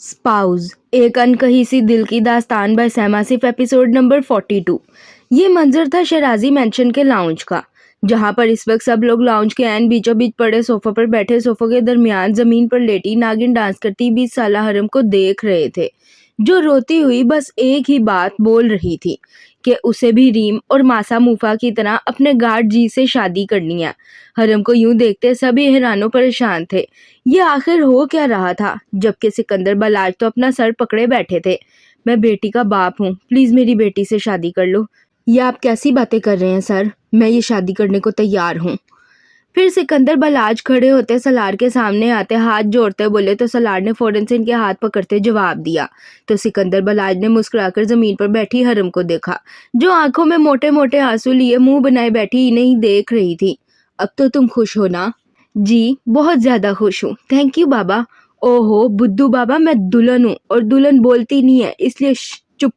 Spouse एक अनकही सी दिल की दास्तान बाय सैमा सिफ एपिसोड नंबर 42। ये मंजर था शराजी मेंशन के लाउंज का, जहां पर इस वक्त सब लोग लाउंज के ऐन बीचों बीच पड़े सोफे पर बैठे सोफों के दरमियान जमीन पर लेटी नागिन डांस करती 20 साला हरम को देख रहे थे, जो रोती हुई बस एक ही बात बोल रही थी कि उसे भी रीम और मासा मूफा की तरह अपने गार्ड जी से शादी करनी है। हरम को यूं देखते सभी हैरानों परेशान थे। ये आखिर हो क्या रहा था, जबकि सिकंदर बलाज तो अपना सर पकड़े बैठे थे। मैं बेटी का बाप हूँ, प्लीज मेरी बेटी से शादी कर लो। ये आप कैसी बातें कर रहे हैं सर? मैं ये शादी करने को तैयार हूँ। फिर सिकंदर बलाज खड़े होते सलार के सामने आते हाथ जोड़ते बोले तो सलार ने फौरन से इनके हाथ पकड़ते जवाब दिया। तो सिकंदर बलाज ने मुस्कुराकर जमीन पर बैठी हरम को देखा, जो आंखों में मोटे मोटे आंसू लिए मुंह बनाए बैठी इन्हें ही देख रही थी। अब तो तुम खुश हो ना? जी बहुत ज्यादा खुश हूँ, थैंक यू बाबा। ओहो बुद्धू बाबा, मैं दुल्हन हूँ और दुल्हन बोलती नहीं है, इसलिए चुप।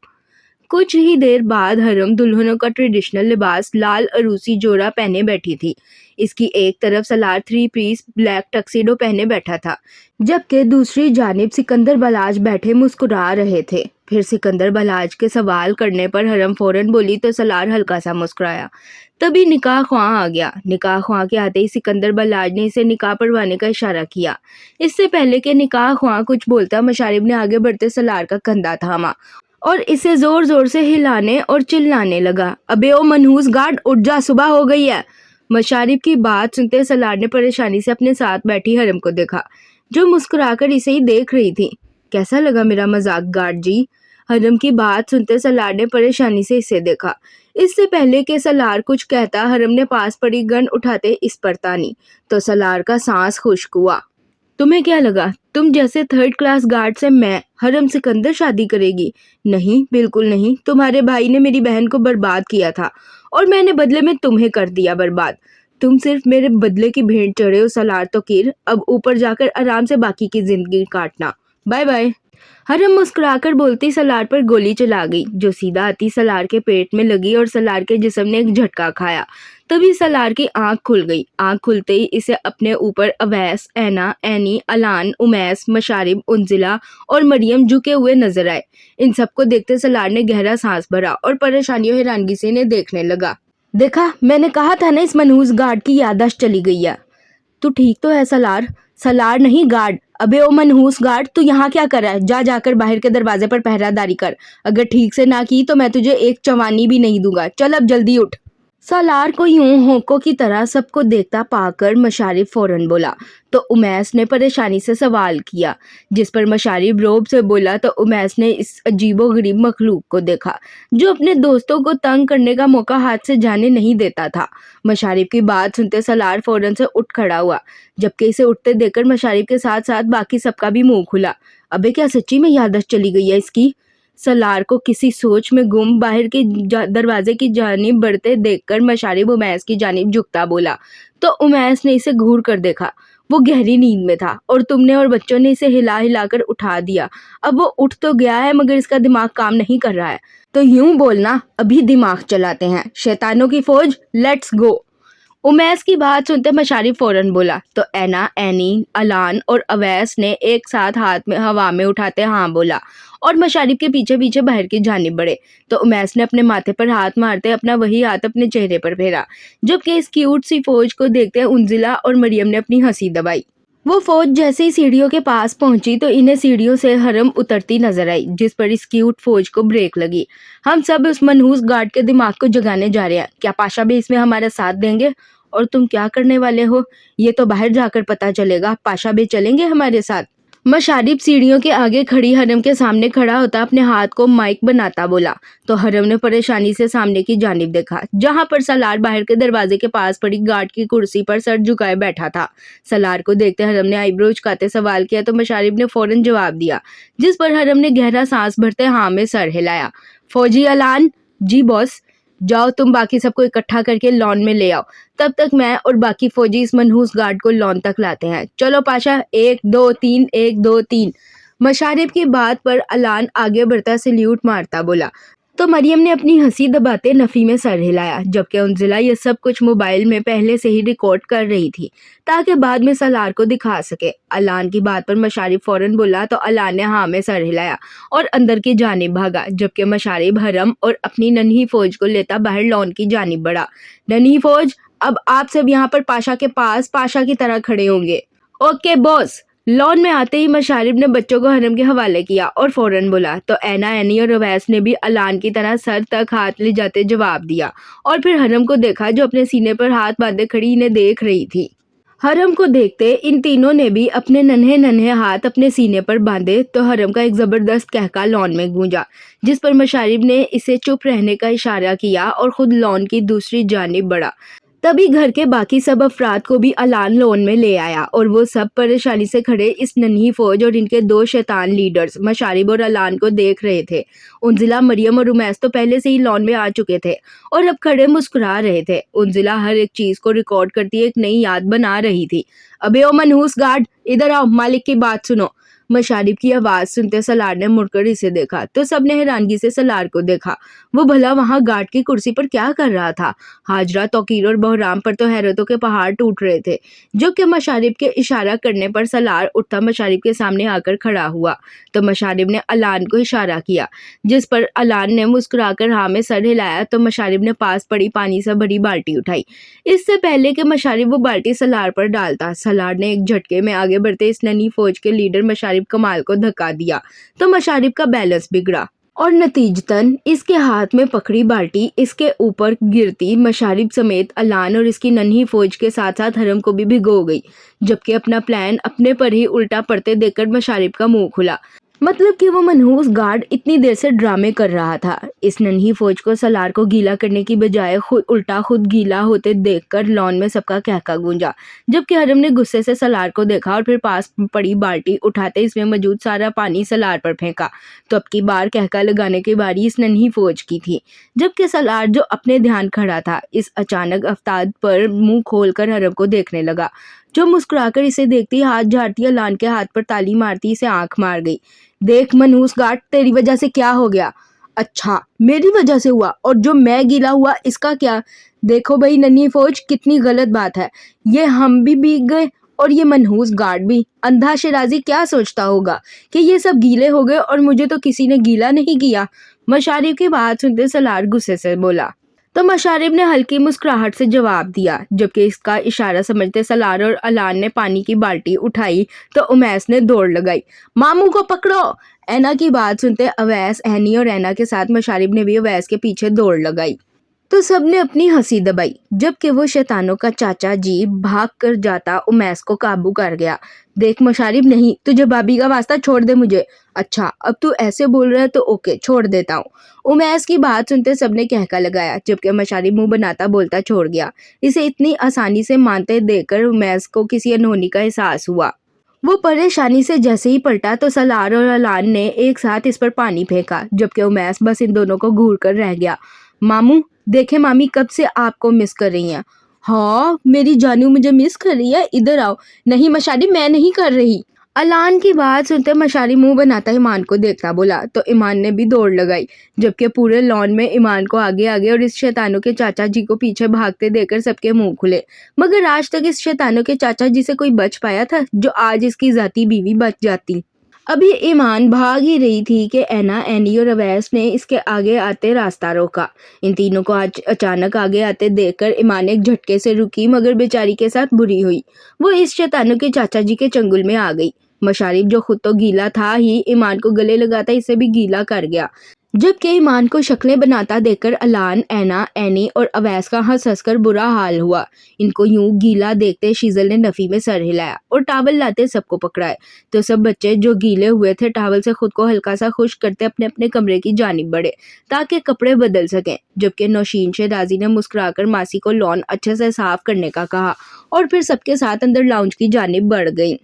कुछ ही देर बाद हरम दुल्हनों का ट्रेडिशनल लिबास लाल अरूसी जोड़ा पहने बैठी थी। इसकी एक तरफ सलार 3 पीस ब्लैक टक्सीडो पहने बैठा था, जबकि दूसरी जानिब सिकंदर बलाज बैठे मुस्कुरा रहे थे। फिर सिकंदर बलाज के सवाल करने पर हरम फौरन बोली तो सलार हल्का सा मुस्कुराया। तभी निकाह ख्वाह आ गया। निकाह ख्वाह के आते ही सिकंदर बलाज ने इसे निकाह पढ़वाने का इशारा किया। इससे पहले कि निकाह ख्वाह कुछ बोलता, मशारिब ने आगे बढ़ते सलार का कंधा थामा और इसे जोर जोर से हिलाने और चिल्लाने लगा, अबे ओ मनहूस गार्ड, उठ जा, सुबह हो गई है। मशारिब की बात सुनते सलार ने परेशानी से अपने साथ बैठी हरम को देखा, जो मुस्कुराकर इसे ही देख रही थी। कैसा लगा मेरा मजाक गार्ड जी? हरम की बात सुनते सलार ने परेशानी से इसे देखा। इससे पहले कि सलार कुछ कहता, हरम ने पास पड़ी गन उठाते इस पर तानी, तो सलार का सांस खुश्क हुआ। तुम्हें क्या लगा तुम जैसे 3rd क्लास गार्ड से मैं हरम सिकंदर शादी करेगी? नहीं, बिल्कुल नहीं। तुम्हारे भाई ने मेरी बहन को बर्बाद किया था और मैंने बदले में तुम्हें कर दिया बर्बाद। तुम सिर्फ मेरे बदले की भेंट चढ़े हो सलार तोकीर। अब ऊपर जाकर आराम से बाकी की जिंदगी काटना। Bye bye. हरम मुस्कुराकर बोलती सलार पर गोली चला गई, जो सीधा आती सलार के पेट में लगी और सलार के जिस्म ने एक झटका खाया। तभी सलार की आंख खुल गई। आंख खुलते ही इसे अपने ऊपर अवैस, ऐना, ऐनी, अलान, उमैस, मशारिब, उंजिला और मरियम झुके हुए नजर आए। इन सबको देखते सलार ने गहरा सांस भरा और परेशानी और हैरानगी से इन्हें देखने लगा। देखा, मैंने कहा था ना, इस मनहूस गार्ड की याददाश्त चली गई है। तू ठीक तो है सलार? सलार नहीं, गार्ड। अबे ओ मनहूस गार्ड, तू यहाँ क्या कर रहा है? जा जाकर बाहर के दरवाजे पर पहरादारी कर। अगर ठीक से ना की तो मैं तुझे एक चवानी भी नहीं दूंगा। चल अब जल्दी उठ। सालार को यूं होंकों की तरह सबको देखता पाकर मशारिब फौरन बोला, तो उमैस ने परेशानी से सवाल किया, जिस पर मशारिब रोब से बोला। तो उमैस ने इस अजीबोगरीब मखलूक को देखा, जो अपने दोस्तों को तंग करने का मौका हाथ से जाने नहीं देता था। मशारिब की बात सुनते सलार फौरन से उठ खड़ा हुआ, जबकि इसे उठते देखकर मशारिब के साथ साथ बाकी सबका भी मुंह खुला। अबे क्या सच्ची में याददाश्त चली गई है इसकी? सलार को किसी सोच में गुम बाहर के दरवाजे की जानिब बढ़ते देखकर मशारिब उमैस की जानिब झुकता बोला। तो उमैस ने इसे घूर कर देखा। वो गहरी नींद में था और तुमने और बच्चों ने इसे हिला हिलाकर उठा दिया। अब वो उठ तो गया है, मगर इसका दिमाग काम नहीं कर रहा है। तो यूं बोलना, अभी दिमाग चलाते हैं। शैतानों की फौज, लेट्स गो। उमैस की बात सुनते मशारिब फौरन बोला। तो ऐना, ऐनी, अलान और अवैस ने एक साथ हाथ में हवा में उठाते हाँ बोला और मशारिब के पीछे पीछे बाहर की जानिब बढ़े। तो उमैस ने अपने माथे पर हाथ मारते अपना वही हाथ अपने चेहरे पर फेरा, जबकि इस क्यूट सी फौज को देखते उंजिला और मरियम ने अपनी हंसी दबाई। वो फौज जैसे ही सीढ़ियों के पास पहुंची तो इन्हें सीढ़ियों से हरम उतरती नजर आई, जिस पर इस क्यूट फौज को ब्रेक लगी। हम सब उस मनहूस गार्ड के दिमाग को जगाने जा रहे हैं। क्या पाशा भी इसमें हमारा साथ देंगे? और तुम क्या करने वाले हो, ये तो बाहर जाकर पता चलेगा। पाशा भी चलेंगे हमारे साथ? मशारिब सीढ़ियों के आगे खड़ी हरम के सामने खड़ा होता अपने हाथ को माइक बनाता बोला। तो हरम ने परेशानी से सामने की जानिब देखा, जहां पर सलार बाहर के दरवाजे के पास पड़ी गार्ड की कुर्सी पर सर झुकाए बैठा था। सलार को देखते हरम ने आईब्रो उचकाते सवाल किया, तो मशारिब ने फौरन जवाब दिया, जिस पर हरम ने गहरा सांस भरते हाँ में सर हिलाया। फौजी अलान? जी बॉस। जाओ तुम बाकी सबको इकट्ठा करके लॉन में ले आओ। तब तक मैं और बाकी फौजी इस मनहूस गार्ड को लॉन तक लाते हैं। चलो पाशा, 1 2 3, 1 2 3। मशारिब की बात पर अलान आगे बढ़ता सल्यूट मारता बोला। तो मरियम ने अपनी हंसी दबाते नफी में सर हिलाया, जबकि उनजिला ये सब कुछ मोबाइल में पहले से ही रिकॉर्ड कर रही थी ताकि बाद में सलार को दिखा सके। अलान की बात पर मशारिब फौरन बोला तो अलान ने हाँ में सर हिलाया और अंदर की जानिब भागा, जबकि मशारिब हरम और अपनी नन्ही फौज को लेता बाहर लॉन की जानिब बढ़ा। नन्ही फौज, अब आप सब यहाँ पर पाशा के पास पाशा की तरह खड़े होंगे। Okay boss. लॉन में आते ही मशारिब ने बच्चों को हरम के हवाले किया और फौरन बोला तो ऐना, एनी और अवैस ने भी अलान की तरह सर तक हाथ ले जाते जवाब दिया और फिर हरम को देखा जो अपने सीने पर हाथ बांधे खड़ी इन्हें देख रही थी। हरम को देखते इन तीनों ने भी अपने नन्हे नन्हे हाथ अपने सीने पर बांधे तो हरम का एक जबरदस्त कहका लॉन में गूंजा, जिस पर मशारिब ने इसे चुप रहने का इशारा किया और खुद लॉन की दूसरी जानिब बढ़ा। तभी घर के बाकी सब अफराद को भी अलान लोन में ले आया और वो सब परेशानी से खड़े इस नन्ही फौज और इनके दो शैतान लीडर्स मशारिब और अलान को देख रहे थे। उनजिला, मरियम और उमैस तो पहले से ही लॉन में आ चुके थे और अब खड़े मुस्कुरा रहे थे। उनजिला हर एक चीज को रिकॉर्ड करती एक नई याद बना रही थी। अबे ओ मनहूस गार्ड, इधर आओ, मालिक की बात सुनो। मशारिब की आवाज सुनते सलार ने मुड़कर इसे देखा तो सबने हैरानगी से सलार को देखा। वो भला वहां गार्ड की कुर्सी पर क्या कर रहा था? हाजरा, तौकीर और बहराम पर तो हैरतों के पहाड़ टूट रहे थे, जो कि मशारिब के इशारा करने पर सलार उठता मशारिब के सामने आकर खड़ा हुआ। तो मशारिब ने अलान को इशारा किया, जिस पर अलान ने मुस्कुराकर हाँ में सर हिलाया तो मशारिब ने पास पड़ी पानी से भरी बाल्टी उठाई। इससे पहले कि मशारिब वो बाल्टी सलार पर डालता, सलार ने एक झटके में आगे बढ़ते इस नन्ही फौज के लीडर मशारिब कमाल को धक्का दिया तो मशारिब का बैलेंस बिगड़ा और नतीजतन इसके हाथ में पकड़ी बाल्टी इसके ऊपर गिरती मशारिब समेत अलान और इसकी नन्ही फौज के साथ साथ हरम को भी भिगो गई, जबकि अपना प्लान अपने पर ही उल्टा पड़ते देखकर मशारिब का मुंह खुला। मतलब कि वो मनहूस गार्ड इतनी देर से ड्रामे कर रहा था। इस नन्ही फौज को सलार को गीला करने की बजाय खुद गीला होते देखकर लॉन में सबका कहका गूंजा, जबकि हरम ने गुस्से से सलार को देखा और फिर पास पड़ी बाल्टी उठाते इसमें मौजूद सारा पानी सलार पर फेंका। तो अब की बार कहका लगाने की बारी इस नन्ही फौज की थी, जबकि सलार जो अपने ध्यान खड़ा था इस अचानक अफ्ताब पर मुंह खोलकर हरम को देखने लगा, जो मुस्कुराकर इसे देखती हाथ झाड़ती अलान के हाथ पर ताली मारती इसे आंख मार गई। देख मनहूस गार्ड, तेरी वजह से क्या हो गया? अच्छा, मेरी वजह से हुआ और जो मैं गीला हुआ इसका क्या? देखो भाई नन्ही फौज, कितनी गलत बात है। ये हम भी भीग गए और ये मनहूस गार्ड भी। अंधा शिराजी क्या सोचता होगा कि ये सब गीले हो गए और मुझे तो किसी ने गीला नहीं किया। मशारिब की बात सुनते सलार गुस्से से बोला तो मशारिब ने हल्की मुस्कुराहट से जवाब दिया, जबकि इसका इशारा समझते सलार और अलान ने पानी की बाल्टी उठाई तो उमैस ने दौड़ लगाई, मामू को पकड़ो। ऐना की बात सुनते अवैस, एनी और ऐना के साथ मशारिब ने भी अवैस के पीछे दौड़ लगाई तो सबने अपनी हंसी दबाई, जबकि वो शैतानों का चाचा जी भाग कर जाता उमैस को काबू कर गया। देख मशारिब, नहीं, तुझे भाभी का वास्ता, छोड़ दे मुझे। अच्छा, अब तू ऐसे बोल रहा है तो ओके, छोड़ देता हूँ। उमैस की बात सुनते सबने कहका लगाया, जबकि मशारिब मुंह बनाता बोलता छोड़ गया। इसे इतनी आसानी से मानते देखकर उमैस को किसी अनहोनी का एहसास हुआ। वो परेशानी से जैसे ही पलटा तो सलार और अलान ने एक साथ इस पर पानी फेंका, जबकि उमैस बस इन दोनों को घूर कर रह गया। मामू, देखे मामी कब से आपको मिस कर रही हैं। हाँ, मेरी जानू मुझे मिस कर रही है, इधर आओ। नहीं मशारिब, मैं नहीं कर रही। अलान की बात सुनते मशारिब मुंह बनाता ईमान को देखता बोला तो ईमान ने भी दौड़ लगाई, जबकि पूरे लॉन में ईमान को आगे आगे और इस शैतानों के चाचा जी को पीछे भागते देखकर सबके मुंह खुले। मगर आज तक इस शैतानों के चाचा जी से कोई बच पाया था जो आज इसकी जाती बीवी बच जाती। अभी ईमान भाग ही रही थी कि ऐना, एनी और अवैस ने इसके आगे आते रास्ता रोका। इन तीनों को आज अचानक आगे आते देखकर ईमान एक झटके से रुकी, मगर बेचारी के साथ बुरी हुई। वो इस शैतानों के चाचा जी के चंगुल में आ गई। मशारिब जो खुद तो गीला था ही, ईमान को गले लगाता इसे भी गीला कर गया, जबकि ईमान को शक्लें बनाता देखकर अलान, ऐना, एनी और अवैस का हंस हंस कर बुरा हाल हुआ। इनको यूं गीला देखते शीजल ने नफी में सर हिलाया और टावल लाते सबको पकड़ाए तो सब बच्चे जो गीले हुए थे टावल से खुद को हल्का सा खुश्क करते अपने अपने कमरे की जानिब बढ़े ताकि कपड़े बदल सकें, जबकि नौशीन शहराजी ने मुस्कुराकर मासी को लॉन अच्छे से साफ करने का कहा और फिर सबके साथ अंदर लाउंज की जानिब बढ़ गई।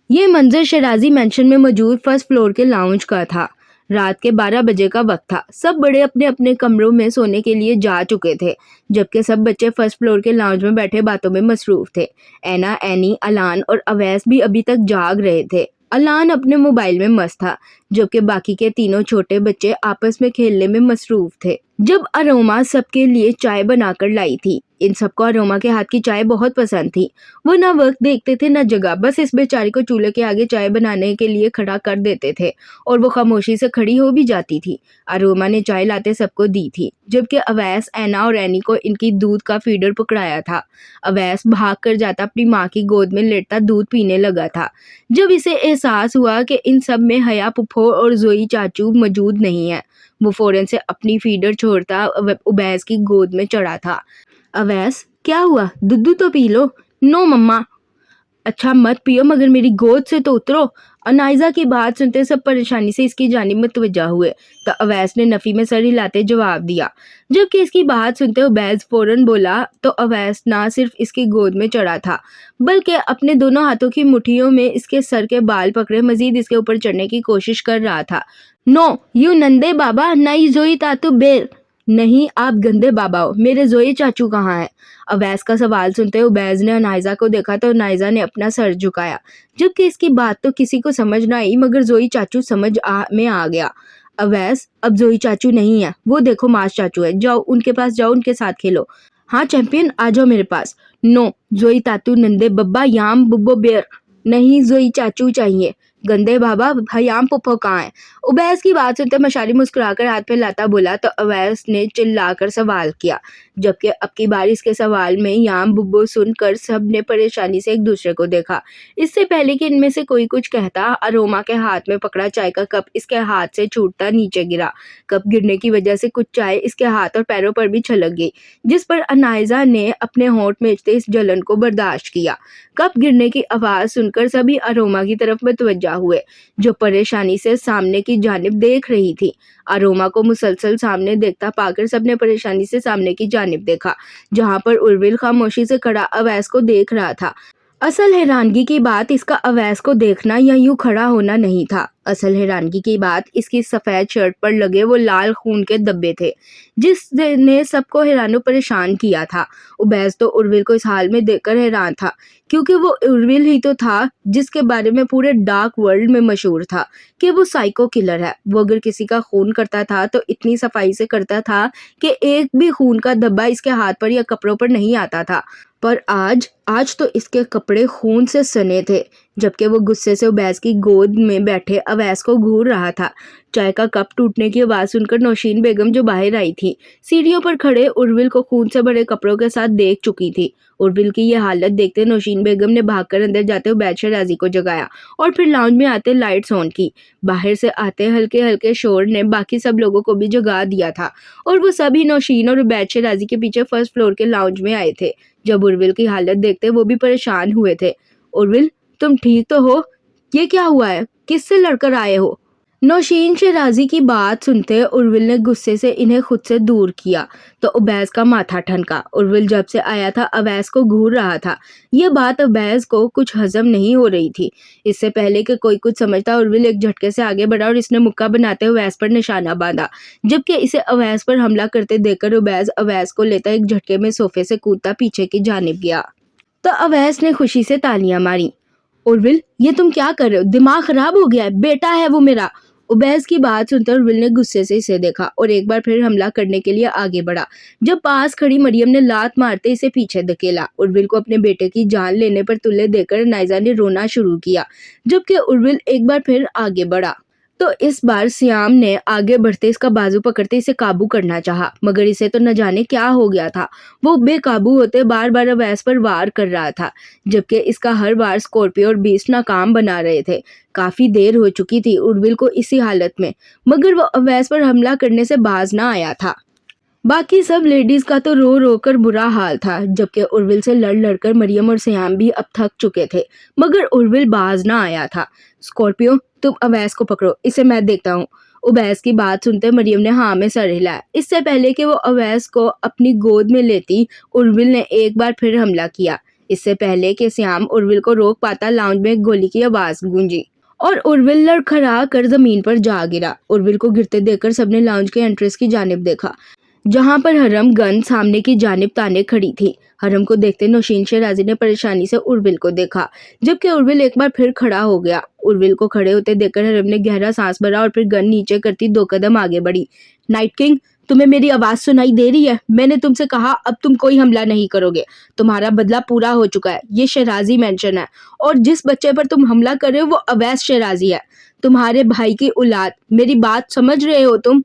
ये मंजर शहराजी मेंशन में मौजूद फर्स्ट फ्लोर के लाउंज का था। रात के 12 बजे का वक्त था। सब बड़े अपने अपने कमरों में सोने के लिए जा चुके थे, जबकि सब बच्चे फर्स्ट फ्लोर के लाउंज में बैठे बातों में मसरूफ थे। ऐना, एनी, अलान और अवैस भी अभी तक जाग रहे थे। अलॉन अपने मोबाइल में मस्त था, जबकि बाकी के तीनों छोटे बच्चे आपस में खेलने में मसरूफ थे। जब अरोमा सबके लिए चाय बनाकर लाई थी, इन सबको अरोमा के हाथ की चाय बहुत पसंद थी। वो ना वक्त देखते थे ना जगह, बस इस बेचारी को चूल्हे के आगे चाय बनाने के लिए खड़ा कर देते थे और वो खामोशी से खड़ी हो भी जाती थी। अरोमा ने चाय लाते सबको दी थी, जबकि अवैस, ऐना और एनी को इनकी दूध का फीडर पकड़ाया था। अवैस भाग कर जाता अपनी माँ की गोद में लेटता दूध पीने लगा था। जब इसे एहसास हुआ कि इन सब में हया फुफो और जोई चाचू मौजूद नहीं है, वो फौरन से अपनी फीडर छोड़ता उबैस की गोद में चढ़ा था। अवैस, क्या हुआ? दूध तो पी लो। नो मम्मा। अच्छा मत पियो, मगर मेरी गोद से तो उतरो। अनाइजा की बात सुनते सब परेशानी से इसकी जानिब मुतवज्जा हुए, तो अवैस ने नफी में सर हिलाते जवाब दिया। जबकि इसकी बात सुनते उबैस फौरन बोला, तो अवैस ना सिर्फ इसकी गोद में चढ़ा था, बल्कि अपने दोनों हाथों की मुट्ठियों में इसके सर के बाल पकड़े मजीद इसके ऊपर चढ़ने की कोशिश कर रहा था। नो यू नंदे बाबा, नई जोई तातू बेर। नहीं, आप गंदे बाबा हो। मेरे जोई चाचू कहाँ हैं? अवैस का सवाल सुनते उबैस ने अनाइजा को देखा, तो अनाइजा ने अपना सर झुकाया। जबकि इसकी बात तो किसी को समझ ना आई, मगर जोई चाचू समझ में आ गया। अवैस, अब जोई चाचू नहीं है, वो देखो मास चाचू है। जाओ उनके पास जाओ, उनके साथ खेलो। हाँ चैंपियन, आ जाओ मेरे पास। नो जोई तातू नंदे बब्बा याम बुब्बो बेर। नहीं, जोई चाचू चाहिए। गंदे बाबा, हयाम पुप्पो कहाँ है? उबैस की बात सुनते मशाली मुस्कुराकर हाथ पे लाता बोला, तो अवैस ने चिल्लाकर सवाल किया। जबकि अब की बार इसके सवाल में याम बुब्बो सुनकर सब ने परेशानी से एक दूसरे को देखा। इससे पहले कि इनमें से कोई कुछ कहता, अरोमा के हाथ में पकड़ा चाय का कप इसके हाथ से छूटता नीचे गिरा। कप गिरने की वजह से कुछ चाय इसके हाथ और पैरों पर भी छलक गई, जिस पर अनाइजा ने अपने होंठ मेचते इस जलन को बर्दाश्त किया। कप गिरने की आवाज सुनकर सभी अरोमा की तरफ मुतवज्जा हुए, जो परेशानी से सामने की जानिब देख रही थी। अरोमा को मुसलसल सामने देखता पाकर सबने परेशानी से सामने की जानिब देखा, जहां पर उर्विल खामोशी से खड़ा अवैस को देख रहा था। असल हैरानगी की बात इसका अवैस को देखना या यूं खड़ा होना नहीं था। असल हैरानगी की बात इसकी सफेद शर्ट पर लगे वो लाल खून के धब्बे थे, जिसने सबको हैरान परेशान किया था। उबैस तो उर्विल को इस हाल में देखकर हैरान था, क्योंकि वो उर्विल ही तो था जिसके बारे में पूरे डार्क वर्ल्ड में मशहूर था कि वो साइको किलर है। वो अगर किसी का खून करता था तो इतनी सफाई से करता था कि एक भी खून का धब्बा इसके हाथ पर या कपड़ों पर नहीं आता था। पर आज तो इसके कपड़े खून से सने थे। जबकि वो गुस्से से उबैस की गोद में बैठे अवैस को घूर रहा था। चाय का कप टूटने की आवाज सुनकर नौशीन बेगम, जो बाहर आई थी, सीढ़ियों पर खड़े उर्विल को खून से भरे कपड़ों के साथ देख चुकी थी। उर्विल की यह हालत देखते नौशीन बेगम ने भागकर अंदर जाते उबैद शहराजी को जगाया और फिर लाउंज में आते लाइट्स ऑन की। बाहर से आते हल्के हल्के शोर ने बाकी सब लोगों को भी जगा दिया था और वो सभी नौशीन और उबैद शहराजी के पीछे फर्स्ट फ्लोर के लाउंज में आए थे। जब उर्विल की हालत देखते वो भी परेशान हुए थे। उर्विल, तुम ठीक तो हो? ये क्या हुआ है? किससे लड़कर आए हो? नौशीन शहराजी की बात सुनते उर्विल ने गुस्से से इन्हें खुद से दूर किया, तो उबैस का माथा ठनका। उर्विल जब से आया था अवैस को घूर रहा था। ये बात अवैस को कुछ हजम नहीं हो रही थी। इससे पहले कि कोई कुछ समझता, उर्विल एक झटके से आगे बढ़ा और इसने मुक्का बनाते अवैस पर निशाना बांधा। जबकि इसे अवैस पर हमला करते देखकर उबैस अवैस को लेता एक झटके में सोफे से कूदता पीछे की जानिब गया, तो अवैस ने खुशी से तालियां मारी। उर्विल, ये तुम क्या कर रहे हो? दिमाग खराब हो गया है? बेटा है वो मेरा। उबैस की बात सुनकर उर्विल ने गुस्से से इसे देखा और एक बार फिर हमला करने के लिए आगे बढ़ा। जब पास खड़ी मरियम ने लात मारते इसे पीछे धकेला। उर्विल को अपने बेटे की जान लेने पर तुल्ले देकर नाइजा ने रोना शुरू किया, जबकि उर्विल एक बार फिर आगे बढ़ा। तो इस बार सियाम ने आगे बढ़ते इसका बाजू पकड़ते इसे काबू करना चाहा, मगर इसे तो न जाने क्या हो गया था। वो बेकाबू होते बार बार अवैस पर वार कर रहा था, जबकि इसका हर बार स्कॉर्पियो और बीस्ट नाकाम बना रहे थे। काफी देर हो चुकी थी उर्विल को इसी हालत में, मगर वो अवैस पर हमला करने से बाज ना आया था। बाकी सब लेडीज का तो रो रो कर बुरा हाल था, जबकि उर्विल से लड़ लड़कर मरियम और सियाम भी अब थक चुके थे, मगर उर्विल बाज ना आया था। स्कॉर्पियो, तुम अवैस को पकड़ो, इसे मैं देखता हूँ। उबैस की बात सुनते मरियम ने हाँ में सर हिलाया। इससे पहले कि वो अवैस को अपनी गोद में लेती, उर्विल ने एक बार फिर हमला किया। इससे पहले कि सियाम उर्विल को रोक पाता, लाउंज में एक गोली की आवाज गूंजी और उर्विल लड़खड़ा कर जमीन पर जा गिरा। उर्विल को गिरते देखकर सबने लाउंज के एंट्रेंस की जानिब देखा, जहां पर हरम गन सामने की जानिब ताने खड़ी थी। हरम को देखते नौशीन शहराजी ने परेशानी से उर्विल को देखा, जबकि उर्विल एक बार फिर खड़ा हो गया। उर्विल को खड़े होते देखकर हरम ने गहरा सांस भरा और फिर गन नीचे करती 2 कदम आगे बढ़ी। नाइट किंग, तुम्हें मेरी आवाज सुनाई दे रही है? मैंने तुमसे कहा अब तुम कोई हमला नहीं करोगे। तुम्हारा बदला पूरा हो चुका है। ये शहराजी मेंशन है और जिस बच्चे पर तुम हमला कर रहे हो वो अवैस शहराजी है, तुम्हारे भाई की औलाद। मेरी बात समझ रहे हो तुम?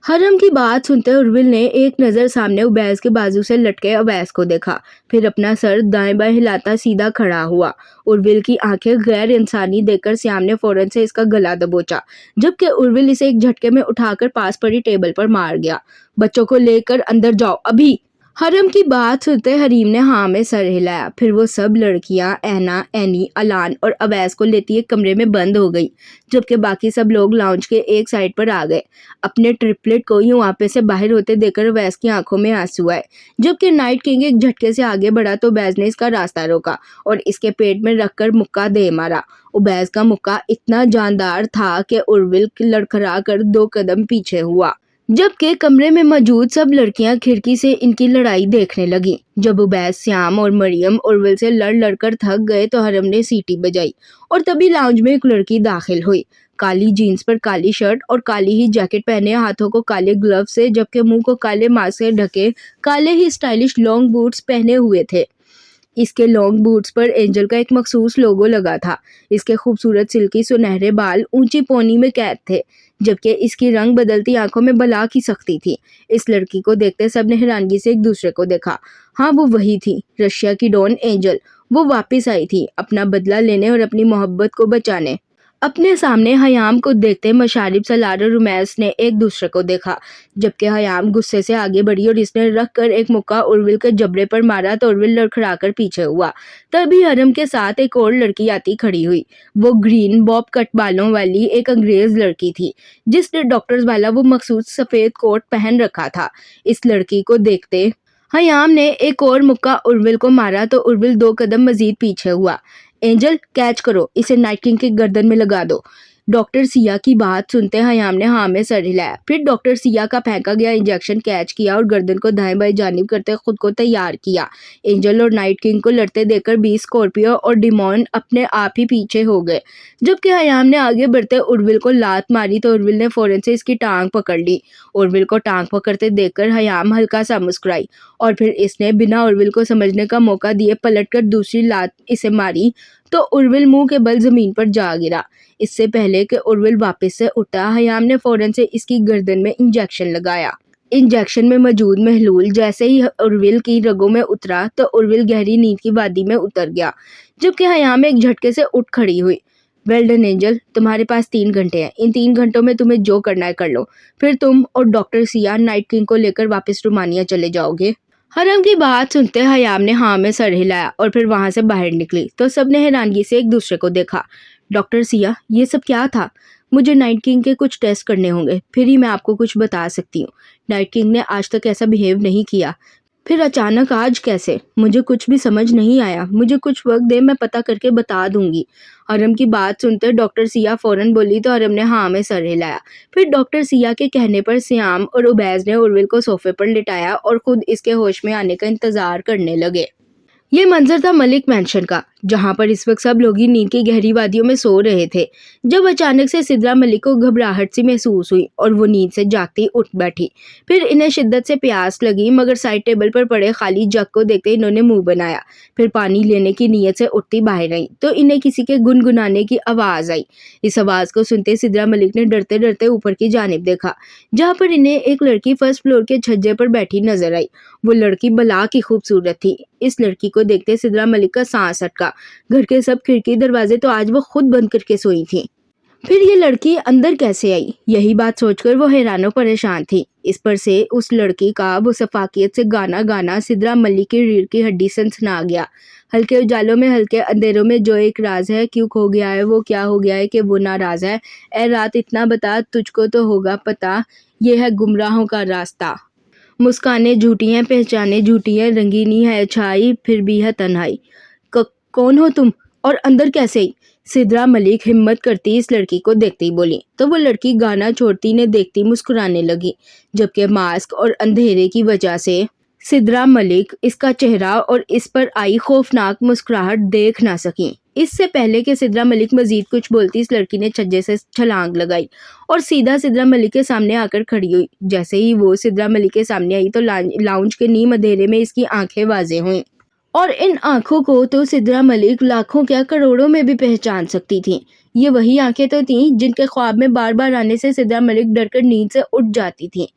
हरम की बात सुनते उर्विल ने एक नज़र सामने उबैस के बाजू से लटके अवैस को देखा, फिर अपना सर दाएं बाएं हिलाता सीधा खड़ा हुआ। उर्विल की आंखें गैर इंसानी देखकर श्याम ने फौरन से इसका गला दबोचा, जबकि उर्विल इसे एक झटके में उठाकर पास पड़ी टेबल पर मार गया। बच्चों को लेकर अंदर जाओ अभी। हरम की बात सुनते हरीम ने हाँ में सर हिलाया। फिर वो सब लड़कियां ऐना, एनी, अलान और अवैस को लेती एक कमरे में बंद हो गई, जबकि बाकी सब लोग लाउंज के एक साइड पर आ गए। अपने ट्रिपलेट को यूं आपे से बाहर होते देखकर अवैस की आंखों में आंसू आए। जबकि नाइट किंग एक झटके से आगे बढ़ा तो उबैस ने इसका रास्ता रोका और इसके पेट में रखकर मुक्का दे मारा। उबैस का मुक्का इतना जानदार था कि उर्विल लड़खड़ा कर 2 कदम पीछे हुआ, जबकि कमरे में मौजूद सब लड़कियां खिड़की से इनकी लड़ाई देखने लगी। जब उबैस, श्याम और मरियम उर्विल से लड़ लड़कर थक गए तो हरम ने सीटी बजाई और तभी लाउंज में एक लड़की दाखिल हुई। काली जीन्स पर काली शर्ट और काली ही जैकेट पहने, हाथों को काले ग्लव से जबकि मुंह को काले मास्क से ढके काले ही स्टाइलिश लॉन्ग बूट्स पहने हुए थे। इसके लॉन्ग बूट्स पर एंजल का एक मखसूस लोगो लगा था। इसके खूबसूरत सिल्की सुनहरे बाल ऊंची पोनी में कैद थे, जबकि इसकी रंग बदलती आंखों में बला की सख्ती थी। इस लड़की को देखते सबने हैरानगी से एक दूसरे को देखा। हाँ, वो वही थी, रशिया की डॉन एंजल। वो वापस आई थी अपना बदला लेने और अपनी मोहब्बत को बचाने। अपने सामने हयाम को देखते मशारिब, सलार और रुमैस ने एक दूसरे को देखा, जबकि हयाम गुस्से से आगे बढ़ी और इसने रख कर एक मुक्का उर्विल के जबड़े पर मारा तो उर्विल लड़खड़ाकर पीछे हुआ। तभी हरम के साथ एक और लड़की आती खड़ी हुई। वो ग्रीन बॉब कट बालों वाली एक अंग्रेज लड़की थी, जिसने डॉक्टर्स वाला वो मखसूस सफेद कोट पहन रखा था। इस लड़की को देखते हयाम ने एक और मुक्का उर्विल को मारा तो उर्विल 2 कदम मजीद पीछे हुआ। एंजल, कैच करो, इसे नाइट किंग की गर्दन में लगा दो। डॉक्टर सिया की बात सुनते हयाम ने हाँ में सर हिलाया। फिर डॉक्टर सिया का फेंका गया इंजेक्शन कैच किया और गर्दन को दाएं बाएं जानिब करते खुद को तैयार किया। एंजल और नाइट किंग को लड़ते देखकर 20 स्कॉर्पियो और डिमॉन अपने आप ही पीछे हो गए, जबकि हयाम ने आगे बढ़ते उर्विल को लात मारी तो उर्विल ने फौरन से इसकी टांग पकड़ ली। उर्विल को टांग पकड़ते देखकर हयाम हल्का सा मुस्कुराई और फिर इसने बिना उर्विल को समझने का मौका दिए पलटकर दूसरी लात इसे मारी तो उर्विल मुंह के बल जमीन पर जा गिरा। इससे पहले कि उर्विल वापस से उठा, हयाम ने फौरन से इसकी गर्दन में इंजेक्शन लगाया। इंजेक्शन में मौजूद महलूल जैसे ही उर्विल की रगों में उतरा तो उर्विल गहरी नींद की वादी में उतर गया, जबकि हयाम एक झटके से उठ खड़ी हुई। वेल डन एंजल, तुम्हारे पास 3 घंटे हैं। इन 3 घंटों में तुम्हें जो करना है कर लो, फिर तुम और डॉक्टर सिया नाइट किंग को लेकर वापस रोमानिया चले जाओगे। हरम की बात सुनते हयाम ने हाँ में सर हिलाया और फिर वहां से बाहर निकली तो सबने हैरानगी से एक दूसरे को देखा। डॉक्टर सिया, ये सब क्या था? मुझे नाइट किंग के कुछ टेस्ट करने होंगे, फिर ही मैं आपको कुछ बता सकती हूँ। नाइट किंग ने आज तक ऐसा बिहेव नहीं किया, फिर अचानक आज कैसे? मुझे कुछ भी समझ नहीं आया। मुझे कुछ वक्त दे, मैं पता करके बता दूंगी। हरम की बात सुनते डॉक्टर सिया फौरन बोली तो हरम ने हाँ में सर हिलाया। फिर डॉक्टर सिया के कहने पर श्याम और उबैस ने उर्विल को सोफे पर लिटाया और खुद इसके होश में आने का इंतजार करने लगे। ये मंजर था मलिक मैंशन का, जहां पर इस वक्त सब लोग ही नींद की गहरी वादियों में सो रहे थे, जब अचानक से सिद्रा मलिक को घबराहट सी महसूस हुई और वो नींद से जागती उठ बैठी। फिर इन्हें शिद्दत से प्यास लगी, मगर साइड टेबल पर पड़े खाली जग को देखते इन्होंने मुंह बनाया। फिर पानी लेने की नीयत से उठती बाहर आई तो इन्हें किसी के गुनगुनाने की आवाज आई। इस आवाज को सुनते सिद्रा मलिक ने डरते डरते ऊपर की जानिब देखा, जहाँ पर इन्हें एक लड़की फर्स्ट फ्लोर के छज्जे पर बैठी नजर आई। वो लड़की बला की खूबसूरत थी। इस लड़की को देखते सिद्रा मलिक का सांस अटका। घर के सब खिड़की दरवाजे तो आज वो खुद बंद करके सोई थी, फिर ये लड़की अंदर कैसे आई? यही बात सोचकर वो हैरानो परेशान थी। इस पर से उस लड़की का वो सफाकियत से गाना गाना सिद्रा मलिक की रीढ़ की हड्डी सनसना गया। हल्के उजालों में, हल्के अंधेरों में जो एक राज है, क्यों खो गया है वो, क्या हो गया है कि वो नाराज है। ए रात इतना बता, तुझको तो होगा पता, ये है गुमराहों का रास्ता। मुस्कानें झूठी हैं, पहचाने झूठी हैं, रंगीनी है छाई फिर भी है तन्हाई। कौन हो तुम और अंदर कैसे आई? सिद्रा मलिक हिम्मत करती इस लड़की को देखते ही बोली, तो वो लड़की गाना छोड़ती ने देखती मुस्कुराने लगी, जबकि मास्क और अंधेरे की वजह से सिद्रा मलिक इसका चेहरा और इस पर आई खौफनाक मुस्कुराहट देख ना सकी। इससे पहले कि सिद्रा मलिक मजीद कुछ बोलती, इस लड़की ने छज्जे से छलांग लगाई और सीधा सिद्रा मलिक के सामने आकर खड़ी हुई। जैसे ही वो सिद्रा मलिक के सामने आई तो लाउंज के नीम अंधेरे में इसकी आंखें वाजे हुईं, और इन आंखों को तो सिद्रा मलिक लाखों क्या करोड़ों में भी पहचान सकती थी। ये वही आंखें तो थीं जिनके ख्वाब में बार बार आने से सिद्रा मलिक डरकर नींद से उठ जाती थी।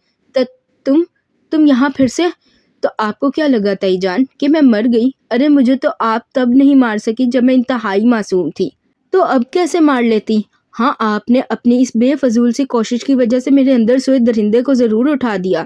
तुम यहाँ फिर से? तो आपको क्या लगा ताईजान कि मैं मर गई? अरे मुझे तो आप तब नहीं मार सकी जब मैं इंतहाई मासूम थी, तो अब कैसे मार लेती? हाँ, आपने अपनी इस बेफजूल सी कोशिश की वजह से मेरे अंदर सोए दरिंदे को जरूर उठा दिया।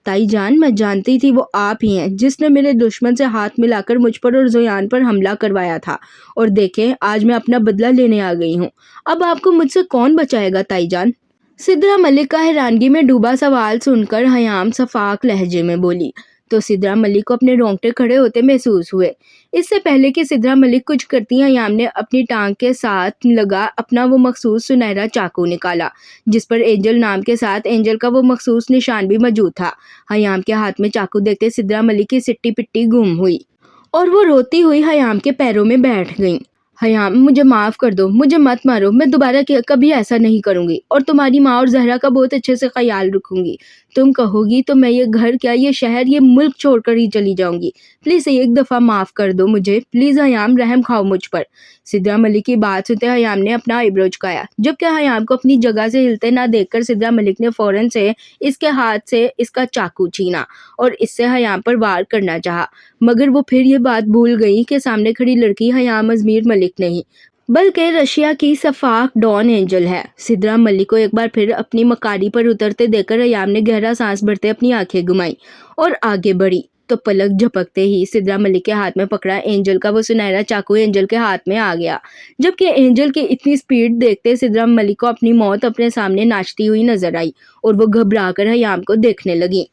ताईजान, मैं जानती थी वो आप ही हैं जिसने मेरे दुश्मन से हाथ मिलाकर मुझ पर और जोयान पर हमला करवाया था, और देखें आज मैं अपना बदला लेने आ गई हूँ। अब आपको मुझसे कौन बचाएगा ताईजान? सिद्रा मलिक का हैरानगी में डूबा सवाल सुनकर हयाम सफाक लहजे में बोली, तो सिद्रा मलिक को अपने रोंगटे खड़े होते महसूस हुए। इससे पहले कि सिद्रा मलिक कुछ करती, हयाम ने अपनी टांग के साथ लगा अपना वो मखसूस सुनहरा चाकू निकाला, जिस पर एंजल नाम के साथ एंजल का वो मखसूस निशान भी मौजूद था। हयाम के हाथ में चाकू देखते सिद्रा मलिक की सिट्टी पिट्टी गुम हुई और वो रोती हुई हयाम के पैरों में बैठ गई। हयाम, मुझे माफ कर दो, मुझे मत मारो, मैं दोबारा कभी ऐसा नहीं करूंगी और तुम्हारी माँ और जहरा का बहुत अच्छे से ख्याल रखूंगी। तुम कहोगी तो मैं ये घर क्या, ये शहर, ये मुल्क छोड़कर ही चली जाऊंगी। प्लीज एक दफा माफ कर दो मुझे, प्लीज हयाम, रहम खाओ मुझ पर। सिद्रा मलिक की बात सुनते हयाम ने अपना आईब्रो झुकाया, जबकि हयाम को अपनी जगह से हिलते ना देखकर सिद्रा मलिक ने फौरन से इसके हाथ से इसका चाकू छीना और इससे हयाम पर वार करना चाहा, मगर वो फिर ये बात भूल गई कि सामने खड़ी लड़की हयाम अजमीर मलिक नहीं बल्कि रशिया की सफाक डॉन एंजल है। सिद्रा मलिक को एक बार फिर अपनी मकारी पर उतरते देखकर हयाम ने गहरा सांस भरते अपनी आंखें घुमाई और आगे बढ़ी, तो पलक झपकते ही सिद्रा मलिक के हाथ में पकड़ा एंजल का वो सुनहरा चाकू एंजल के हाथ में आ गया, जबकि एंजल की इतनी स्पीड देखते सिद्रा मलिक को अपनी मौत अपने सामने नाचती हुई नजर आई और वो घबरा कर हयाम को देखने लगी।